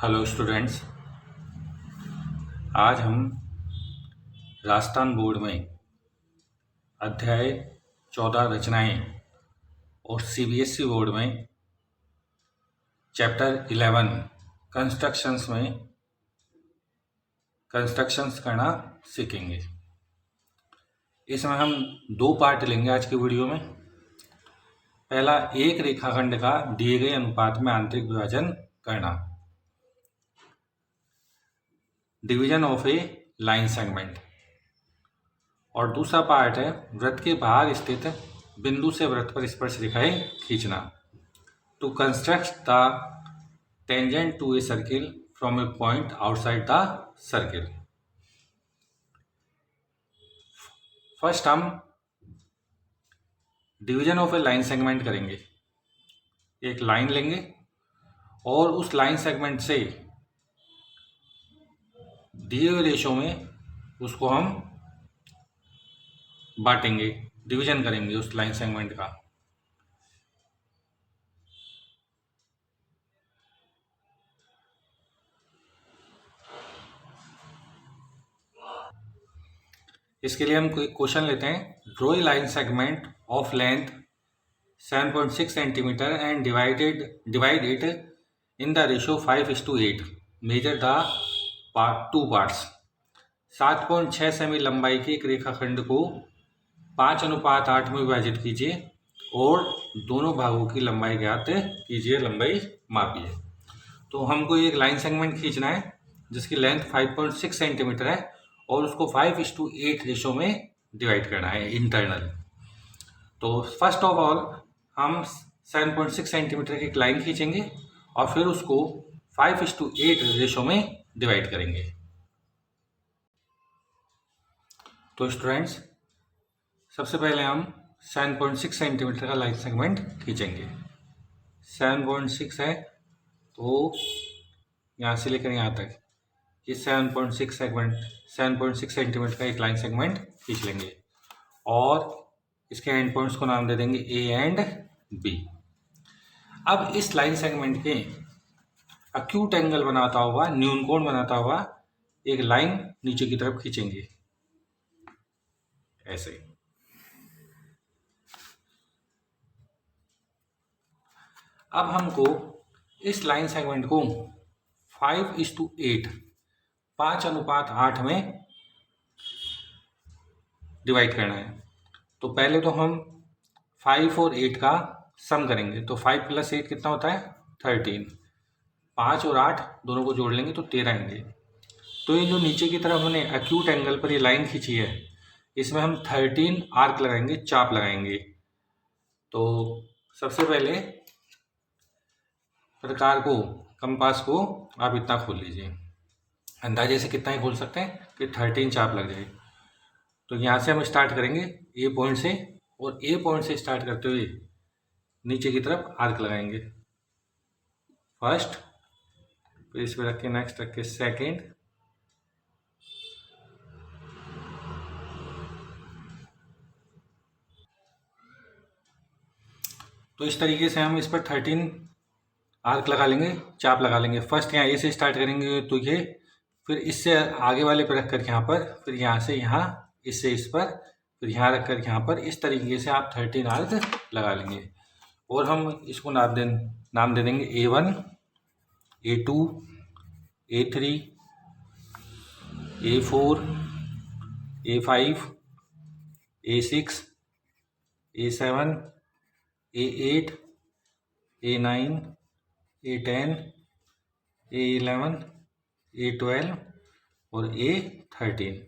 Hello students. आज हम Rajasthan board में अध्याय 14 रचनाएं और सीबीएसई बोर्ड में चैप्टर 11 कंस्ट्रक्शंस में कंस्ट्रक्शंस करना सीखेंगे। इसमें हम दो पार्ट लेंगे आज की वीडियो में। पहला, एक रेखाखंड का दिए गए अनुपात में आंतरिक विभाजन करना, division of a line segment. और दूसरा पार्ट है वृत्त के बाहर स्थित बिंदु से वृत्त पर स्पर्श रेखाएं खींचना, to construct the tangent to a circle from a point outside the circle. First हम division of a line segment करेंगे। एक लाइन लेंगे और उस लाइन सेगमेंट से दिए हुए रेशो में उसको हम बांटेंगे, डिवीजन करेंगे उस लाइन सेगमेंट का। इसके लिए हम कोई क्वेश्चन लेते हैं। Draw a line segment of length 7.6 centimetre and divide it in the ratio 5:8। Measure the two parts. 7.6 semi लंबाई के एक रेखाखंड को 5:8 में विभाजित कीजिए और दोनों भागों की लंबाई ज्ञात कीजिए, लंबाई मापिए। तो हमको एक लाइन सेगमेंट खींचना है जिसकी लेंथ 5.6 सेंटीमीटर है और उसको 5:8 रेशो में डिवाइड करना है इंटरनल। तो फर्स्ट ऑफ ऑल हम 7.6 सेंटीमीटर की एक लाइन खींचेंगे और फिर उसको 5:8 रेशो में डिवाइड करेंगे। तो स्टूडेंट्स, सबसे पहले हम 7.6 सेंटीमीटर का लाइन सेगमेंट खींचेंगे। 7.6 है तो यहाँ से लेकर यहाँ तक ये 7.6 सेंटीमीटर का एक लाइन सेगमेंट खींच लेंगे और इसके एंड पॉइंट्स को नाम दे देंगे ए एंड बी। अब इस लाइन सेगमेंट के अक्यूट एंगल बनाता हुआ, न्यून कोण बनाता हुआ एक लाइन नीचे की तरफ खींचेंगे ऐसे। अब हमको इस लाइन सेगमेंट को 5:8 5:8 में डिवाइड करना है। तो पहले तो हम 5 और 8 का सम करेंगे। तो 5 + 8 कितना होता है? 13। 5 और 8 दोनों को जोड़ लेंगे तो 13 आएंगे। तो ये जो नीचे की तरफ हमने एक्यूट एंगल पर ये लाइन खींची है, इसमें हम 13 आर्क लगाएंगे, चाप लगाएंगे। तो सबसे पहले प्रकार को, कंपास को आप इतना खोल लीजिए, अंदाजे से कितना ही खोल सकते हैं कि 13 चाप लग जाए। तो यहाँ से हम स्टार्ट करेंगे ए पॉइंट से और ए पॉइंट से स्टार्ट करते हुए नीचे की तरफ आर्क लगाएंगे। फर्स्ट, फिर इस पर रख के नेक्स्ट रख के सेकेंड, तो इस तरीके से हम इस पर 13 आर्क लगा लेंगे, चाप लगा लेंगे। फर्स्ट यहाँ ए से स्टार्ट करेंगे तो ये, फिर इससे आगे वाले पर रख कर यहाँ पर, फिर यहाँ से यहाँ, इससे इस पर, फिर यहाँ रख कर यहाँ पर। इस तरीके से आप 13 आर्क लगा लेंगे और हम इसको नाम दे देंगे A1, A2, A3, A4, A5, A6, A7, A8, A9, A10, A11, A12 और A13।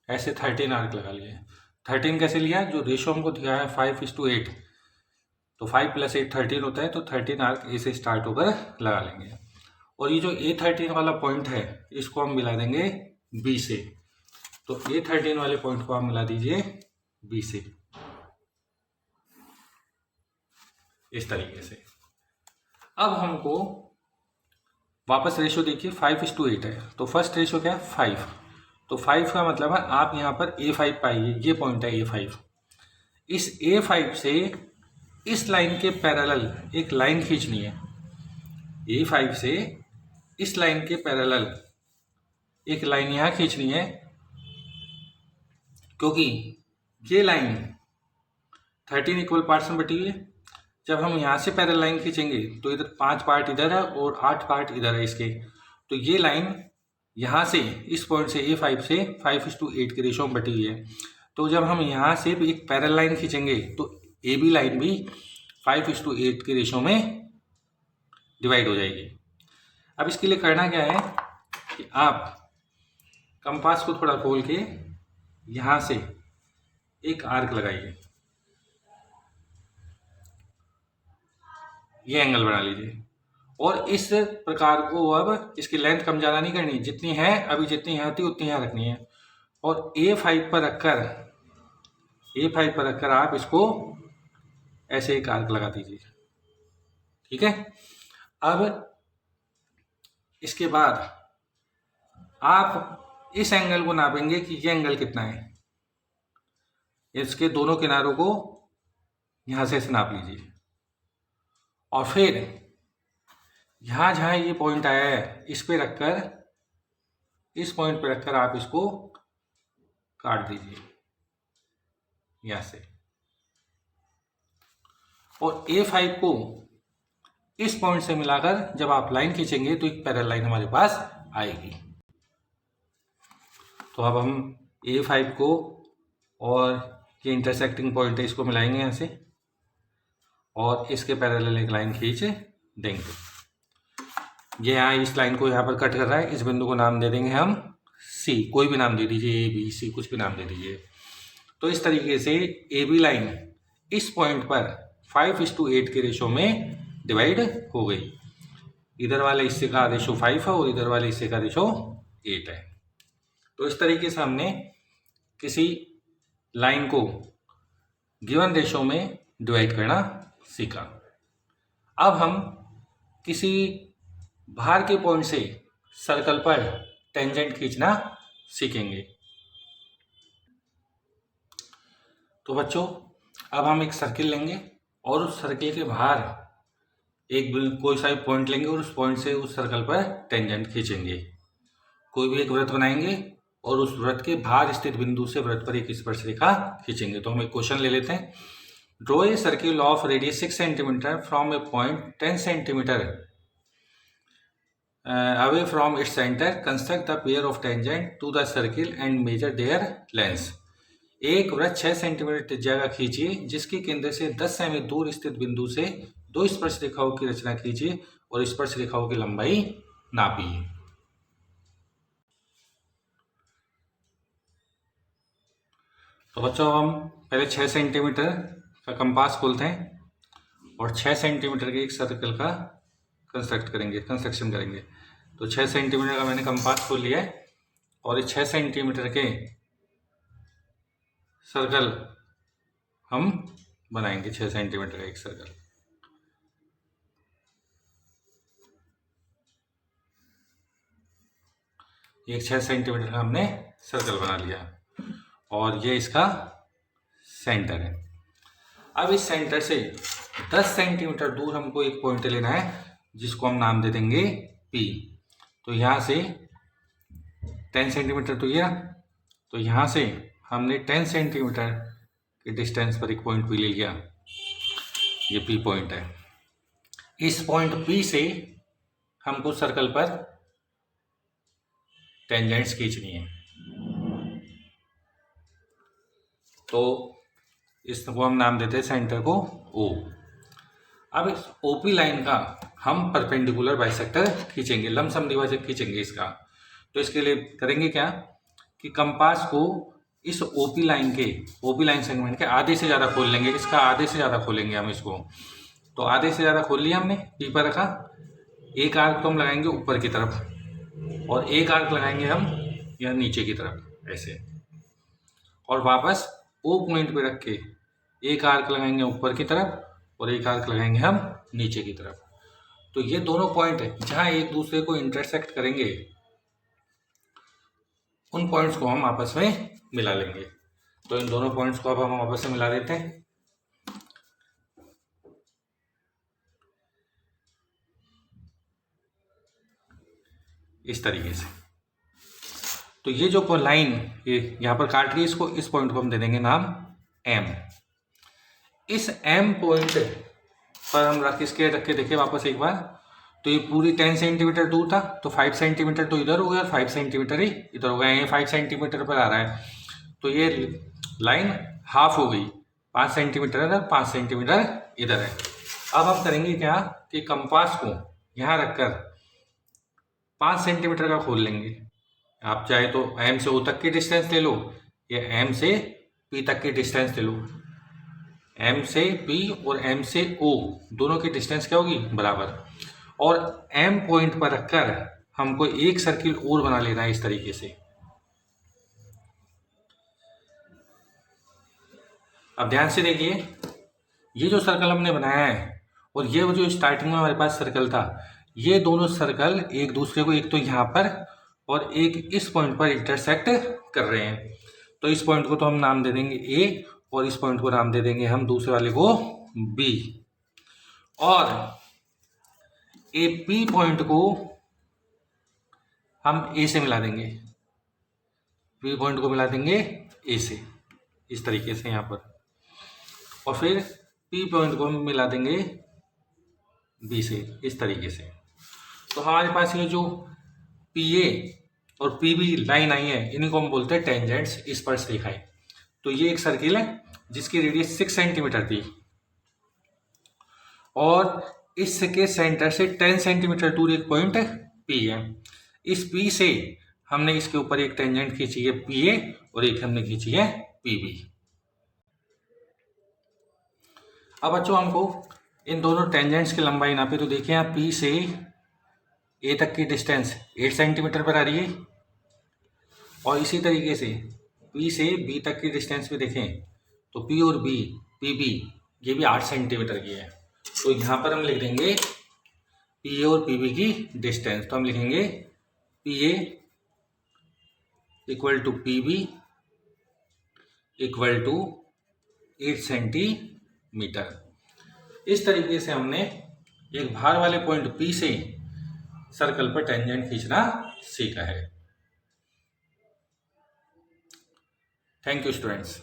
ऐसे 13 आर्क लगा लिए। 13 कैसे लिया? जो रेशो हमको दिया है 5:8, तो 5 + 8 13 होता है। तो 13 आर्क ए से स्टार्ट होकर लगा लेंगे। और ये जो A13 वाला पॉइंट है इसको हम मिला देंगे बी से। तो A13 वाले पॉइंट को आप मिला दीजिए बी से, इस तरीके से। अब हमको वापस रेशो देखिए 5:8 है। तो फर्स्ट रेशो क्या है? 5। तो 5 का मतलब है आप यहाँ पर A5 पाइए, ये पॉइंट है A5। इस A5 से इस लाइन के पैरेलल एक लाइन खींचनी है। A5 से इस लाइन के पैरेलल एक लाइन यहाँ खींचनी है, क्योंकि ये लाइन 13 इक्वल पार्ट्स में बटी हुई है। जब हम यहाँ से पैरेलल लाइन खींचेंगे तो इधर 5 पार्ट इधर है और 8 पार्ट इधर है इसके। तो ये लाइन यहाँ से इस पॉइंट से A5 से 5:8 के रेशो में बटी हुई है। तो जब हम यहाँ से भी एक पैरेलल लाइन खींचेंगे तो AB लाइन भी 5:8 के रेशो में डिवाइड हो जाएगी। अब इसके लिए करना क्या है कि आप कंपास को थोड़ा खोल के यहाँ से एक आर्क लगाइए, ये एंगल बना लीजिए और इस प्रकार को अब इसकी लेंथ कम ज़्यादा नहीं करनी, जितनी है अभी जितनी यहाँ थी उतनी यहाँ रखनी है और A5 पर रखकर आप इसको ऐसे एक आर्क लगा दीजिए। ठीक है। अब इसके बाद आप इस एंगल को नापेंगे कि ये एंगल कितना है। इसके दोनों किनारों को यहाँ से नाप लीजिए और फिर यहाँ जहाँ ये पॉइंट आया है इस पॉइंट पे रखकर आप इसको काट दीजिए यहाँ से और A5 को इस पॉइंट से मिलाकर जब आप लाइन खींचेंगे तो एक पैरेलल लाइन हमारे पास आएगी। तो अब हम A5 को और ये इंटरसेक्टिंग पॉइंट है इसको मिलाएंगे यहाँ से और इसके पैरेलल एक लाइन खींच देंगे। ये यहाँ इस लाइन को यहाँ पर कट कर रहा है, इस बिंदु को नाम दे देंगे हम C, कोई भी नाम दे दीजिए, ABC कुछ भी नाम दे दीजिए। तो इस तरीके से AB लाइन इस पॉइंट पर 5:8 के रेशो में डिवाइड हो गई। इधर वाले हिस्से का रेशो 5 है और इधर वाले हिस्से का रेशो 8 है। तो इस तरीके से हमने किसी लाइन को गिवन रेशो में डिवाइड करना सीखा। अब हम किसी बाहर के पॉइंट से सर्कल पर टेंजेंट खींचना सीखेंगे। तो बच्चों अब हम एक सर्किल लेंगे और उस सर्किल के बाहर कोई सा पॉइंट लेंगे और उस पॉइंट से उस सर्कल पर टेंजेंट खींचेंगे। कोई भी एक वृत्त बनाएंगे और उस वृत्त के बाहर स्थित बिंदु से वृत्त पर एक स्पर्शरेखा खींचेंगे। तो हम एक क्वेश्चन ले लेते हैं। Draw a circle of radius 6 centimetre from a point 10 centimetre away from its center. Construct the pair of tangent to the circle and measure their lengths. एक वृत्त 6 सेंटीमीटर त्रिज्या का खींचिए जिसके केंद्र से 10 सेमी दूर स्थित बिंदु से दो स्पर्श रेखाओं की रचना कीजिए और स्पर्श रेखाओं की लंबाई नापिए। तो बच्चों हम पहले 6 सेंटीमीटर का कंपास खोलते हैं और 6 सेंटीमीटर के एक सर्कल का कंस्ट्रक्शन करेंगे। तो 6 सेंटीमीटर का मैंने कंपास खोल लिया है और इस 6 सेंटीमीटर के सर्कल हम बनाएंगे। 6 सेंटीमीटर का एक सर्कल, एक 6 सेंटीमीटर का हमने सर्कल बना लिया और ये इसका सेंटर है। अब इस सेंटर से 10 सेंटीमीटर दूर हमको एक पॉइंट लेना है जिसको हम नाम दे देंगे P। तो यहाँ से 10 सेंटीमीटर तो ये, तो यहाँ से हमने 10 सेंटीमीटर के डिस्टेंस पर एक पॉइंट P ले लिया, ये P पॉइंट है। इस पॉइंट P से हमको सर्कल पर टेंजेंट्स खींचनी है। तो इसको हम नाम देते हैं सेंटर को O। अब इस OP लाइन का हम परपेंडिकुलर बाइसेक्टर खींचेंगे, लमसम द्विभाजक खींचेंगे इसका। तो इसके लिए करेंगे क्या कि कंपास को इस OP लाइन सेगमेंट के आधे से ज़्यादा खोल लेंगे। इसका आधे से ज़्यादा खोलेंगे हम इसको। तो आधे से ज़्यादा खोल लिया हमने, P पर रखा। एक आर्क तो हम लगाएंगे ऊपर की तरफ और एक आर्क लगाएंगे हम यहाँ नीचे की तरफ ऐसे, और वापस O पॉइंट पे रख के एक आर्क लगाएंगे ऊपर की तरफ और एक आर्क लगाएंगे हम नीचे की तरफ। तो ये दोनों पॉइंट है जहाँ एक दूसरे को इंटरसेक्ट करेंगे, उन पॉइंट्स को हम आपस में मिला लेंगे। तो इन दोनों पॉइंट्स को अब हम आपस में मिला देते हैं। इस तरीके से। तो ये जो लाइन ये यहाँ पर काट रही है, इसको, इस पॉइंट को हम दे देंगे नाम M। इस M पॉइंट पर हम रख के देखिए वापस एक बार, तो ये पूरी 10 सेंटीमीटर दूर था, तो 5 सेंटीमीटर तो इधर हो गया और 5 सेंटीमीटर ही इधर हो गया। ये 5 सेंटीमीटर पर आ रहा है, तो ये लाइन हाफ हो गई, 5 सेंटीमीटर इधर, 5 सेंटीमीटर इधर है। अब हम करेंगे क्या कि कंपास को यहाँ रखकर 5 सेंटीमीटर का खोल लेंगे। आप चाहे तो M से O तक की डिस्टेंस ले लो या M से P तक की डिस्टेंस ले लो। M से P और M से O दोनों की डिस्टेंस क्या होगी, बराबर। और M पॉइंट पर रखकर हमको एक सर्किल और बना लेना है इस तरीके से। अब ध्यान से देखिए, ये जो सर्कल हमने बनाया है और ये जो स्टार्टिंग में हमारे पास सर्कल था, ये दोनों सर्कल एक दूसरे को, एक तो यहाँ पर और एक इस पॉइंट पर इंटरसेक्ट कर रहे हैं। तो इस पॉइंट को तो हम नाम दे देंगे A और इस पॉइंट को नाम दे देंगे हम दूसरे वाले को B। और P पॉइंट को हम A से मिला देंगे, P पॉइंट को मिला देंगे A से, इस तरीके से यहाँ पर। और फिर P पॉइंट को हम मिला देंगे B से, इस तरीके से। तो हमारे पास ये जो PA और PB लाइन आई है, इन्हीं को हम बोलते हैं टेंजेंट्स, स्पर्श रेखाएं। तो ये एक सर्किल है जिसकी रेडियस 6 सेंटीमीटर थी और इसके सेंटर से 10 सेंटीमीटर दूर एक पॉइंट P है। इस P से हमने इसके ऊपर एक टेंजेंट खींची है PA और एक हमने खींची है PB। अब बच्चों हमको इन दोनों टेंजेंट्स की लंबाई नापे, तो देखिए यहाँ P से A तक की डिस्टेंस 8 सेंटीमीटर पर आ रही है और इसी तरीके से P से B तक की डिस्टेंस भी देखें तो P और B, PB ये भी 8 सेंटीमीटर की है। तो यहाँ पर हम लिख देंगे PA और PB की डिस्टेंस, तो हम लिखेंगे PA equal to PB equal to 8 centimetre. इस तरीके से हमने एक भार वाले पॉइंट P से सर्कल पर टेंजेंट खींचना सीखा है। Thank you students.